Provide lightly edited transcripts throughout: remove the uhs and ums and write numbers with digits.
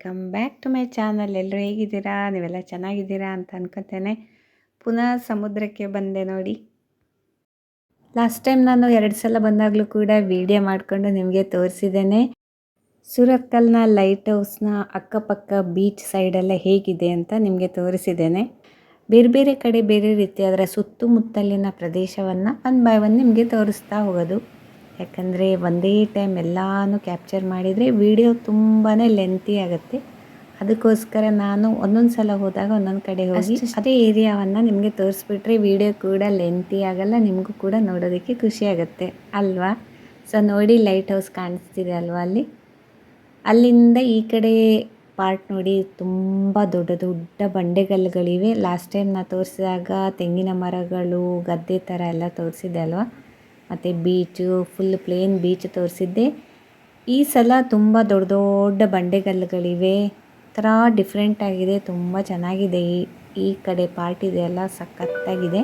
Welcome back to my channel. ಎಲ್ಲರೂ ಹೇಗಿದ್ದೀರಾ? ನೀವೆಲ್ಲ ಚೆನ್ನಾಗಿದ್ದೀರಾ ಅಂತ ಅನ್ಕೋತೇನೆ. ಪುನಃ ಸಮುದ್ರಕ್ಕೆ ಬಂದೆ ನೋಡಿ. ಲಾಸ್ಟ್ ಟೈಮ್ ನಾನು 2 ಸಲ ಬಂದಾಗಲೂ ಕೂಡ ವಿಡಿಯೋ ಮಾಡಿಕೊಂಡು ನಿಮಗೆ ತೋರಿಸಿದ್ದೇನೆ. ಸುರತ್ಕಲ್ನ ಲೈಟ್ ಹೌಸ್ನ ಅಕ್ಕಪಕ್ಕ ಬೀಚ್ ಸೈಡೆಲ್ಲ ಹೇಗಿದೆ ಅಂತ ನಿಮಗೆ ತೋರಿಸಿದ್ದೇನೆ. ಬೇರೆ ಬೇರೆ ಕಡೆ ಬೇರೆ ರೀತಿ ಅದರ ಸುತ್ತಮುತ್ತಲಿನ ಪ್ರದೇಶವನ್ನು ಒನ್ ಬೈ ಒನ್ ನಿಮಗೆ ತೋರಿಸ್ತಾ ಹೋಗೋದು. ಯಾಕಂದರೆ ಒಂದೇ ಟೈಮ್ ಎಲ್ಲನೂ ಕ್ಯಾಪ್ಚರ್ ಮಾಡಿದರೆ ವಿಡಿಯೋ ತುಂಬಾ ಲೆಂತಿ ಆಗುತ್ತೆ. ಅದಕ್ಕೋಸ್ಕರ ನಾನು ಒಂದೊಂದು ಸಲ ಹೋದಾಗ ಒಂದೊಂದು ಕಡೆ ಹೋಗಿ ಅದೇ ಏರಿಯಾವನ್ನು ನಿಮಗೆ ತೋರಿಸ್ಬಿಟ್ರೆ ವಿಡಿಯೋ ಕೂಡ ಲೆಂತಿ ಆಗಲ್ಲ, ನಿಮಗೂ ಕೂಡ ನೋಡೋದಕ್ಕೆ ಖುಷಿ ಆಗುತ್ತೆ ಅಲ್ವಾ. ಸೊ ನೋಡಿ, ಲೈಟ್ ಹೌಸ್ ಕಾಣಿಸ್ತಿದೆ ಅಲ್ವಾ ಅಲ್ಲಿಂದ ಈ ಕಡೆ ಪಾರ್ಟ್ ನೋಡಿ, ತುಂಬ ದೊಡ್ಡ ದೊಡ್ಡ ಬಂಡೆಗಲ್ಲುಗಳಿವೆ. ಲಾಸ್ಟ್ ಟೈಮ್ ನಾನು ತೋರಿಸಿದಾಗ ತೆಂಗಿನ ಮರಗಳು, ಗದ್ದೆ ಥರ ಎಲ್ಲ ತೋರಿಸಿದ್ದೆ ಅಲ್ವಾ. ಮತ್ತು ಬೀಚು ಫುಲ್ ಪ್ಲೇನ್ ಬೀಚ್ ತೋರಿಸಿದ್ದೆ. ಈ ಸಲ ತುಂಬ ದೊಡ್ಡ ದೊಡ್ಡ ಬಂಡೆಗಲ್ಲುಗಳಿವೆ. ಥರ ಡಿಫ್ರೆಂಟ್ ಆಗಿದೆ, ತುಂಬ ಚೆನ್ನಾಗಿದೆ. ಈ ಕಡೆ ಪಾರ್ಟ್ ಇದೆಯಲ್ಲ ಸಖತ್ತಾಗಿದೆ.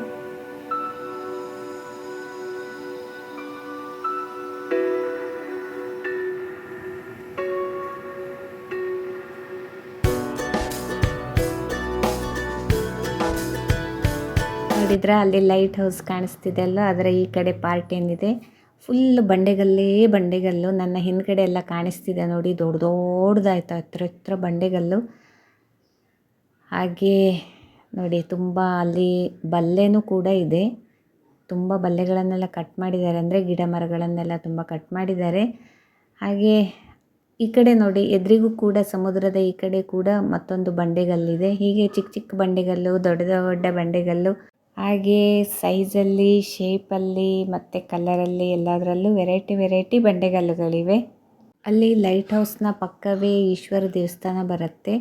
ನೋಡಿದ್ರೆ ಅಲ್ಲಿ ಲೈಟ್ ಹೌಸ್ ಕಾಣಿಸ್ತಿದೆ ಅಲ್ಲ, ಅದರ ಈ ಕಡೆ ಪಾರ್ಟ್ ಏನಿದೆ ಫುಲ್ ಬಂಡೆಗಲ್ಲು. ನನ್ನ ಹಿಂದ್ಗಡೆ ಎಲ್ಲ ಕಾಣಿಸ್ತಿದೆ ನೋಡಿ, ದೊಡ್ಡ ದೊಡ್ಡದಾಯ್ತು, ಹತ್ರ ಬಂಡೆಗಲ್ಲು. ಹಾಗೆ ನೋಡಿ, ತುಂಬ ಅಲ್ಲಿ ಬಲ್ಲೆನೂ ಕೂಡ ಇದೆ. ತುಂಬ ಬಲ್ಲೆಗಳನ್ನೆಲ್ಲ ಕಟ್ ಮಾಡಿದ್ದಾರೆ, ಅಂದರೆ ಗಿಡ ಮರಗಳನ್ನೆಲ್ಲ ತುಂಬ ಕಟ್ ಮಾಡಿದ್ದಾರೆ. ಹಾಗೆ ಈ ಕಡೆ ನೋಡಿ, ಎದುರಿಗೂ ಕೂಡ ಸಮುದ್ರದ ಈ ಕಡೆ ಕೂಡ ಮತ್ತೊಂದು ಬಂಡೆಗಲ್ಲಿದೆ. ಹೀಗೆ ಚಿಕ್ಕ ಚಿಕ್ಕ ಬಂಡೆಗಲ್ಲು, ದೊಡ್ಡ ದೊಡ್ಡ ಬಂಡೆಗಲ್ಲು, ಹಾಗೆ ಸೈಜಲ್ಲಿ, ಶೇಪಲ್ಲಿ ಮತ್ತು ಕಲರಲ್ಲಿ ಎಲ್ಲದರಲ್ಲೂ ವೆರೈಟಿ ಬಂಡೆಗಲ್ಲುಗಳಿವೆ. ಅಲ್ಲಿ ಲೈಟ್ ಹೌಸ್ನ ಪಕ್ಕವೇ ಈಶ್ವರ ದೇವಸ್ಥಾನ ಬರುತ್ತೆ.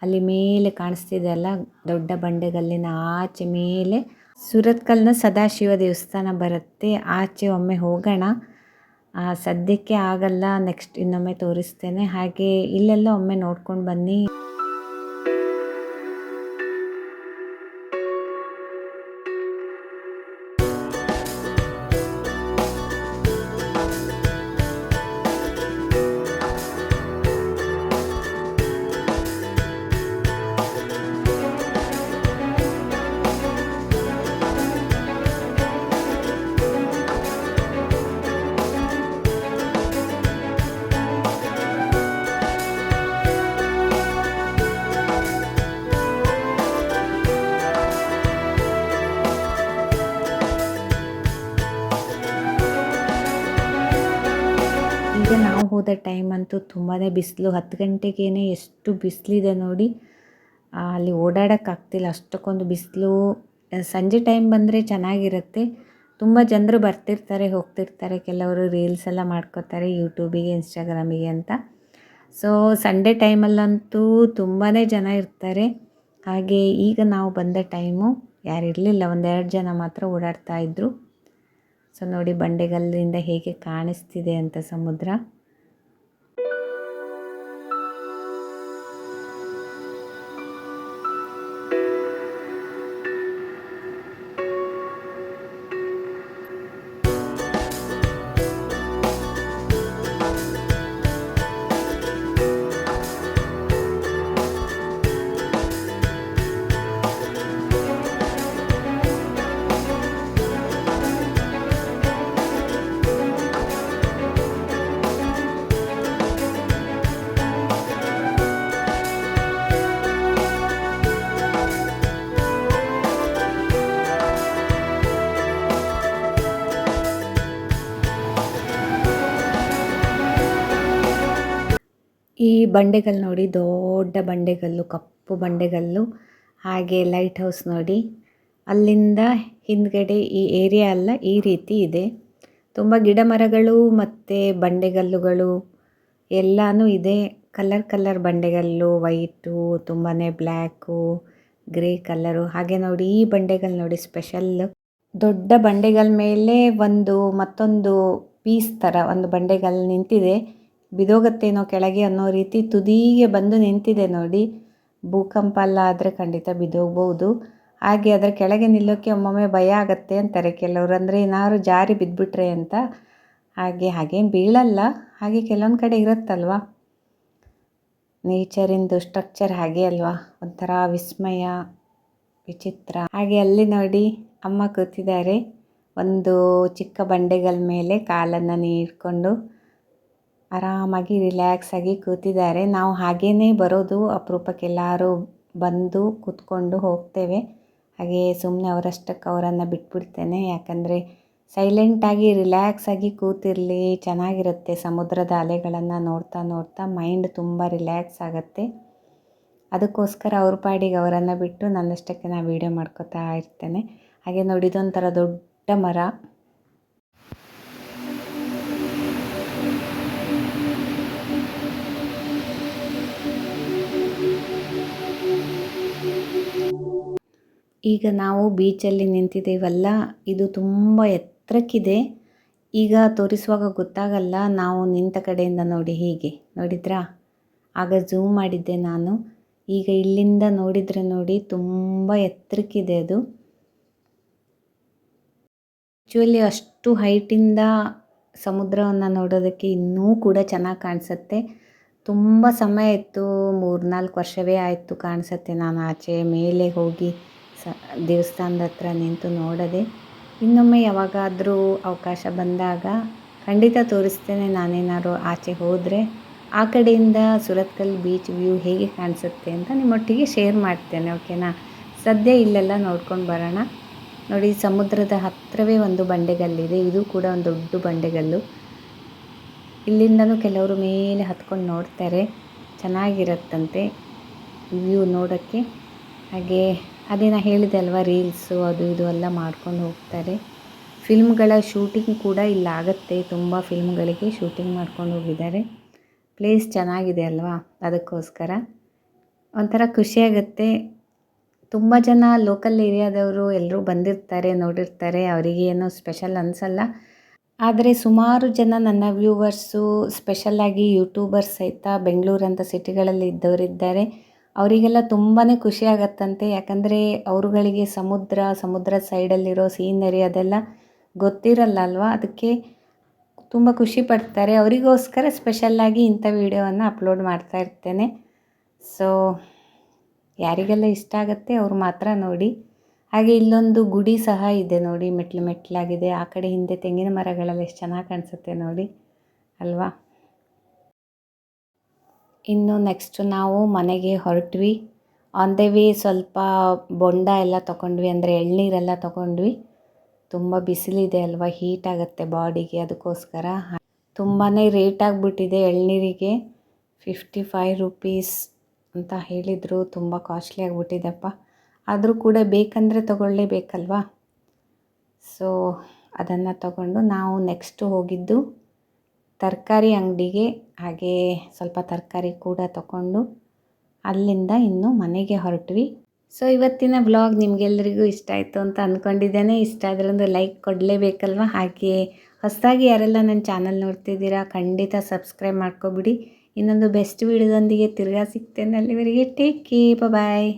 ಅಲ್ಲಿ ಮೇಲೆ ಕಾಣಿಸ್ತಿದೆ ಅಲ್ಲ, ದೊಡ್ಡ ಬಂಡೆಗಲ್ಲಿನ ಆಚೆ ಮೇಲೆ ಸುರತ್ಕಲ್ನ ಸದಾಶಿವ ದೇವಸ್ಥಾನ ಬರುತ್ತೆ. ಆಚೆ ಒಮ್ಮೆ ಹೋಗೋಣ, ಸದ್ಯಕ್ಕೆ ಆಗಲ್ಲ, ನೆಕ್ಸ್ಟ್ ಇನ್ನೊಮ್ಮೆ ತೋರಿಸ್ತೇನೆ. ಹಾಗೆ ಇಲ್ಲೆಲ್ಲ ಒಮ್ಮೆ ನೋಡ್ಕೊಂಡು ಬನ್ನಿ. ಈಗ ನಾವು ಹೋದ ಟೈಮ್ ಅಂತೂ ತುಂಬಾ ಬಿಸಿಲು, 10 ಗಂಟೆಗೇ ಎಷ್ಟು ಬಿಸಿಲಿದೆ ನೋಡಿ. ಅಲ್ಲಿ ಓಡಾಡೋಕ್ಕಾಗ್ತಿಲ್ಲ, ಅಷ್ಟಕ್ಕೊಂದು ಬಿಸಿಲು. ಸಂಜೆ ಟೈಮ್ ಬಂದರೆ ಚೆನ್ನಾಗಿರುತ್ತೆ. ತುಂಬ ಜನರು ಬರ್ತಿರ್ತಾರೆ, ಹೋಗ್ತಿರ್ತಾರೆ. ಕೆಲವರು ರೀಲ್ಸ್ ಎಲ್ಲ ಮಾಡ್ಕೋತಾರೆ ಯೂಟ್ಯೂಬಿಗೆ, ಇನ್ಸ್ಟಾಗ್ರಾಮಿಗೆ ಅಂತ. ಸೊ ಸಂಡೇ ಟೈಮಲ್ಲಂತೂ ತುಂಬಾ ಜನ ಇರ್ತಾರೆ. ಹಾಗೆ ಈಗ ನಾವು ಬಂದ ಟೈಮು ಯಾರಿರಲಿಲ್ಲ, 1-2 ಜನ ಮಾತ್ರ ಓಡಾಡ್ತಾ ಇದ್ದರು. ಸೊ ನೋಡಿ, ಬಂಡೆಗಲ್ಲಿಂದ ಹೇಗೆ ಕಾಣಿಸ್ತಿದೆ ಅಂತ ಸಮುದ್ರ. ಈ ಬಂಡೆಗಲ್ಲು ನೋಡಿ, ದೊಡ್ಡ ಬಂಡೆಗಲ್ಲು, ಕಪ್ಪು ಬಂಡೆಗಲ್ಲು. ಹಾಗೆ ಲೈಟ್ ಹೌಸ್ ನೋಡಿ, ಅಲ್ಲಿಂದ ಹಿಂದ್ಗಡೆ ಈ ಏರಿಯಾ ಎಲ್ಲ ಈ ರೀತಿ ಇದೆ. ತುಂಬ ಗಿಡ ಮರಗಳು ಮತ್ತು ಬಂಡೆಗಲ್ಲುಗಳು ಎಲ್ಲನೂ ಇದೆ. ಕಲರ್ ಬಂಡೆಗಲ್ಲು, ವೈಟು, ತುಂಬಾ ಬ್ಲ್ಯಾಕು, ಗ್ರೇ ಕಲರು. ಹಾಗೆ ನೋಡಿ, ಈ ಬಂಡೆಗಲ್ಲು ನೋಡಿ ಸ್ಪೆಷಲ್ಲು. ದೊಡ್ಡ ಬಂಡೆಗಲ್ ಮೇಲೆ ಮತ್ತೊಂದು ಪೀಸ್ ಥರ ಒಂದು ಬಂಡೆಗಲ್ಲು ನಿಂತಿದೆ. ಬಿದೋಗತ್ತೇನೋ ಕೆಳಗೆ ಅನ್ನೋ ರೀತಿ ತುದಿಗೆ ಬಂದು ನಿಂತಿದೆ ನೋಡಿ. ಭೂಕಂಪ ಎಲ್ಲ ಆದರೆ ಖಂಡಿತ ಬಿದ್ದೋಗ್ಬೋದು. ಹಾಗೆ ಅದರ ಕೆಳಗೆ ನಿಲ್ಲೋಕ್ಕೆ ಒಮ್ಮೊಮ್ಮೆ ಭಯ ಆಗುತ್ತೆ ಅಂತಾರೆ ಕೆಲವರು, ಅಂದರೆ ಏನಾದ್ರು ಜಾರಿ ಬಿದ್ದುಬಿಟ್ರೆ ಅಂತ. ಹಾಗೇನು ಬೀಳಲ್ಲ, ಹಾಗೆ ಕೆಲವೊಂದು ಕಡೆ ಇರುತ್ತಲ್ವ. ನೇಚರಿಂದು ಸ್ಟ್ರಕ್ಚರ್ ಹಾಗೆ ಅಲ್ವಾ, ಒಂಥರ ವಿಸ್ಮಯ, ವಿಚಿತ್ರ. ಹಾಗೆ ಅಲ್ಲಿ ನೋಡಿ ಅಮ್ಮ ಕೂತಿದ್ದಾರೆ, ಒಂದು ಚಿಕ್ಕ ಬಂಡೆಗಳ ಮೇಲೆ ಕಾಲನ್ನು ನೀಡ್ಕೊಂಡು ಆರಾಮಾಗಿ ರಿಲ್ಯಾಕ್ಸ್ ಆಗಿ ಕೂತಿದ್ದಾರೆ. ನಾವು ಹಾಗೇ ಬರೋದು, ಅಪರೂಪಕ್ಕೆಲ್ಲರೂ ಬಂದು ಕೂತ್ಕೊಂಡು ಹೋಗ್ತೇವೆ. ಹಾಗೆ ಸುಮ್ಮನೆ ಅವರಷ್ಟಕ್ಕೆ ಅವರನ್ನು ಬಿಟ್ಬಿಡ್ತೇನೆ, ಯಾಕಂದರೆ ಸೈಲೆಂಟಾಗಿ ರಿಲ್ಯಾಕ್ಸ್ ಆಗಿ ಕೂತಿರಲಿ, ಚೆನ್ನಾಗಿರುತ್ತೆ. ಸಮುದ್ರದ ಅಲೆಗಳನ್ನು ನೋಡ್ತಾ ನೋಡ್ತಾ ಮೈಂಡ್ ತುಂಬ ರಿಲ್ಯಾಕ್ಸ್ ಆಗುತ್ತೆ. ಅದಕ್ಕೋಸ್ಕರ ಅವ್ರ ಪಾಡಿಗೆ ಅವರನ್ನು ಬಿಟ್ಟು ನನ್ನಷ್ಟಕ್ಕೆ ನಾನು ವೀಡಿಯೋ ಮಾಡ್ಕೋತಾ ಇರ್ತೇನೆ. ಹಾಗೆ ನೋಡಿ ಇದೊಂಥರ ದೊಡ್ಡ ಮರ. ಈಗ ನಾವು ಬೀಚಲ್ಲಿ ನಿಂತಿದ್ದೇವಲ್ಲ, ಇದು ತುಂಬ ಎತ್ತರಕ್ಕಿದೆ. ಈಗ ತೋರಿಸುವಾಗ ಗೊತ್ತಾಗಲ್ಲ, ನಾವು ನಿಂತ ಕಡೆಯಿಂದ ನೋಡಿ ಹೀಗೆ ನೋಡಿದ್ರಾ, ಆಗ ಝೂಮ್ ಮಾಡಿದ್ದೆ ನಾನು. ಈಗ ಇಲ್ಲಿಂದ ನೋಡಿದರೆ ನೋಡಿ ತುಂಬ ಎತ್ತರಕ್ಕಿದೆ ಅದು. ಆ್ಯಕ್ಚುಲಿ ಅಷ್ಟು ಹೈಟಿಂದ ಸಮುದ್ರವನ್ನು ನೋಡೋದಕ್ಕೆ ಇನ್ನೂ ಕೂಡ ಚೆನ್ನಾಗಿ ಕಾಣಿಸುತ್ತೆ. ತುಂಬ ಸಮಯ ಇತ್ತು, 3-4 ವರ್ಷವೇ ಆಯಿತು ಕಾಣಿಸುತ್ತೆ ನಾನು ಆಚೆ ಮೇಲೆ ಹೋಗಿ ದೇವಸ್ಥಾನದ ಹತ್ರ ನಿಂತು ನೋಡದೆ. ಇನ್ನೊಮ್ಮೆ ಯಾವಾಗಾದರೂ ಅವಕಾಶ ಬಂದಾಗ ಖಂಡಿತ ತೋರಿಸ್ತೇನೆ. ನಾನೇನಾದ್ರು ಆಚೆ ಹೋದರೆ ಆ ಕಡೆಯಿಂದ ಸುರತ್ಕಲ್ ಬೀಚ್ ವ್ಯೂ ಹೇಗೆ ಕಾಣಿಸುತ್ತೆ ಅಂತ ನಿಮ್ಮೊಟ್ಟಿಗೆ ಶೇರ್ ಮಾಡ್ತೇನೆ, ಓಕೆನಾ. ಸದ್ಯ ಇಲ್ಲೆಲ್ಲ ನೋಡ್ಕೊಂಡು ಬರೋಣ. ನೋಡಿ ಸಮುದ್ರದ ಹತ್ತಿರವೇ ಒಂದು ಬಂಡೆಗಲ್ಲಿದೆ, ಇದು ಕೂಡ ಒಂದು ದೊಡ್ಡ ಬಂಡೆಗಲ್ಲು. ಇಲ್ಲಿಂದನೂ ಕೆಲವರು ಮೇಲೆ ಹತ್ಕೊಂಡು ನೋಡ್ತಾರೆ, ಚೆನ್ನಾಗಿರುತ್ತಂತೆ ವ್ಯೂ ನೋಡೋಕ್ಕೆ. ಹಾಗೆ ಅದೇ ನಾನು ಹೇಳಿದೆ ಅಲ್ವಾ, ರೀಲ್ಸು ಅದು ಇದು ಎಲ್ಲ ಮಾಡ್ಕೊಂಡು ಹೋಗ್ತಾರೆ. ಫಿಲ್ಮ್ಗಳ ಶೂಟಿಂಗ್ ಕೂಡ ಇಲ್ಲಾಗತ್ತೆ, ತುಂಬ ಫಿಲ್ಮ್ಗಳಿಗೆ ಶೂಟಿಂಗ್ ಮಾಡ್ಕೊಂಡು ಹೋಗಿದ್ದಾರೆ. ಪ್ಲೇಸ್ ಚೆನ್ನಾಗಿದೆ ಅಲ್ವಾ, ಅದಕ್ಕೋಸ್ಕರ ಒಂಥರ ಖುಷಿಯಾಗುತ್ತೆ. ತುಂಬ ಜನ ಲೋಕಲ್ ಏರಿಯಾದವರು ಎಲ್ಲರೂ ಬಂದಿರ್ತಾರೆ, ನೋಡಿರ್ತಾರೆ, ಅವರಿಗೆ ಏನೋ ಸ್ಪೆಷಲ್ ಅನಿಸಲ್ಲ. ಆದರೆ ಸುಮಾರು ಜನ ನನ್ನ ವ್ಯೂವರ್ಸು, ಸ್ಪೆಷಲ್ಲಾಗಿ ಯೂಟ್ಯೂಬರ್ಸ್ ಸಹಿತ ಬೆಂಗಳೂರಂಥ ಸಿಟಿಗಳಲ್ಲಿ ಇದ್ದವರಿದ್ದಾರೆ. ಅವರಿಗೆಲ್ಲ ತುಂಬಾ ಖುಷಿಯಾಗತ್ತಂತೆ, ಯಾಕಂದರೆ ಅವರುಗಳಿಗೆ ಸಮುದ್ರ ಸೈಡಲ್ಲಿರೋ ಸೀನರಿ ಅದೆಲ್ಲ ಗೊತ್ತಿರಲ್ಲ ಅಲ್ವಾ, ಅದಕ್ಕೆ ತುಂಬ ಖುಷಿ ಪಡ್ತಾರೆ. ಅವರಿಗೋಸ್ಕರ ಸ್ಪೆಷಲ್ಲಾಗಿ ಇಂಥ ವಿಡಿಯೋವನ್ನು ಅಪ್ಲೋಡ್ ಮಾಡ್ತಾ ಇರ್ತೇನೆ. ಸೊ ಯಾರಿಗೆಲ್ಲ ಇಷ್ಟ ಆಗುತ್ತೆ ಅವರು ಮಾತ್ರ ನೋಡಿ. ಹಾಗೆ ಇಲ್ಲೊಂದು ಗುಡಿ ಸಹ ಇದೆ ನೋಡಿ, ಮೆಟ್ಲಾಗಿದೆ. ಆ ಕಡೆ ಹಿಂದೆ ತೆಂಗಿನ ಮರಗಳೆಲ್ಲ ಎಷ್ಟು ಚೆನ್ನಾಗಿ ಕಾಣಿಸುತ್ತೆ ನೋಡಿ ಅಲ್ವಾ. ಇನ್ನು ನೆಕ್ಸ್ಟ್ ನಾವು ಮನೆಗೆ ಹೊರಟ್ವಿ. ಆನ್ ದ ವೇ ಸ್ವಲ್ಪ ಬೊಂಡ ಎಲ್ಲ ತೊಗೊಂಡ್ವಿ, ಅಂದರೆ ಎಳ್ನೀರೆಲ್ಲ ತೊಗೊಂಡ್ವಿ. ತುಂಬ ಬಿಸಿಲಿದೆ ಅಲ್ವಾ, ಹೀಟ್ ಆಗುತ್ತೆ ಬಾಡಿಗೆ, ಅದಕ್ಕೋಸ್ಕರ ತುಂಬಾ ರೇಟ್ ಆಗಿಬಿಟ್ಟಿದೆ ಎಳ್ನೀರಿಗೆ. 55 ರೂಪೀಸ್ ಅಂತ ಹೇಳಿದರು, ತುಂಬ ಕಾಸ್ಟ್ಲಿ ಆಗಿಬಿಟ್ಟಿದೆಪ್ಪ. ಆದರೂ ಕೂಡ ಬೇಕಂದರೆ ತೊಗೊಳ್ಳೇಬೇಕಲ್ವಾ. ಸೊ ಅದನ್ನು ತಗೊಂಡು ನಾವು ನೆಕ್ಸ್ಟ್ ಹೋಗಿದ್ದು ತರಕಾರಿ ಅಂಗಡಿಗೆ. ಹಾಗೆ ಸ್ವಲ್ಪ ತರಕಾರಿ ಕೂಡ ತಗೊಂಡು ಅಲ್ಲಿಂದ ಇನ್ನು ಮನೆಗೆ ಹೊರಟ್ವಿ. ಸೊ ಇವತ್ತಿನ ವ್ಲಾಗ್ ನಿಮಗೆಲ್ಲರಿಗೂ ಇಷ್ಟ ಆಯಿತು ಅಂತ ಅಂದ್ಕೊಂಡಿದ್ದೇನೆ. ಇಷ್ಟ ಆದರೆ ಒಂದು ಲೈಕ್ ಕೊಡಲೇಬೇಕಲ್ವ. ಹಾಗೆ ಹೊಸದಾಗಿ ಯಾರೆಲ್ಲ ನನ್ನ ಚಾನಲ್ ನೋಡ್ತಿದ್ದೀರಾ ಖಂಡಿತ ಸಬ್ಸ್ಕ್ರೈಬ್ ಮಾಡ್ಕೊಬಿಡಿ. ಇನ್ನೊಂದು ಬೆಸ್ಟ್ ವಿಡಿಯೋದೊಂದಿಗೆ ತಿರ್ಗಾ ಸಿಗ್ತೇನೆ. ಅಲ್ಲಿವರೆಗೆ ಟೇಕ್ ಕೇರ್, ಬಾಯ್.